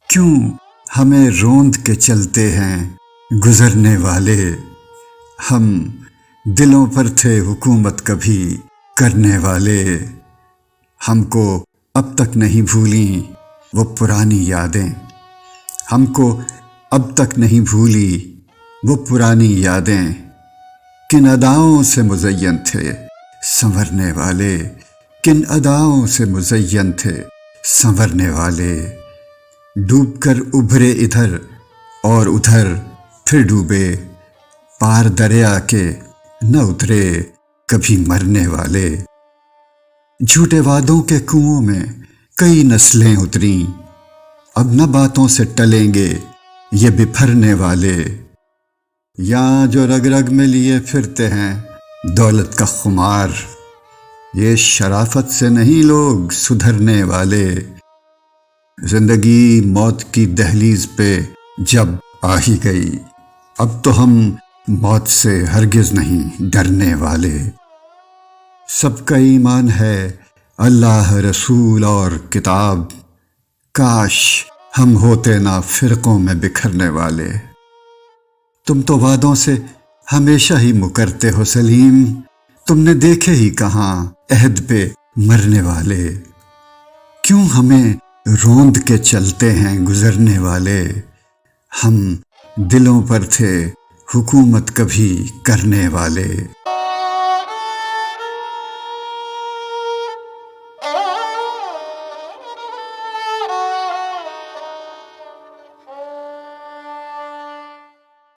کیوں ہمیں روند کے چلتے ہیں گزرنے والے؟ ہم دلوں پر تھے حکومت کبھی کرنے والے۔ ہم کو اب تک نہیں بھولیں وہ پرانی یادیں، ہم کو اب تک نہیں بھولی وہ پرانی یادیں۔ کن اداؤں سے مزین تھے سنورنے والے، کن اداؤں سے مزین تھے سنورنے والے۔ ڈوب کر ابھرے ادھر اور ادھر پھر ڈوبے، پار دریا کے نہ اترے کبھی مرنے والے۔ جھوٹے وعدوں کے کنووں میں کئی نسلیں اتریں، اب نہ باتوں سے ٹلیں گے یہ بپھرنے والے۔ یہاں جو رگ رگ میں لیے پھرتے ہیں دولت کا خمار، یہ شرافت سے نہیں لوگ سدھرنے والے۔ زندگی موت کی دہلیز پہ جب آ ہی گئی، اب تو ہم موت سے ہرگز نہیں ڈرنے والے۔ سب کا ایمان ہے اللہ رسول اور کتاب، کاش ہم ہوتے نہ فرقوں میں بکھرنے والے۔ تم تو وعدوں سے ہمیشہ ہی مکرتے ہو سلیم، تم نے دیکھے ہی کہاں عہد پہ مرنے والے۔ کیوں ہمیں روند کے چلتے ہیں گزرنے والے؟ ہم دلوں پر تھے حکومت کبھی کرنے والے۔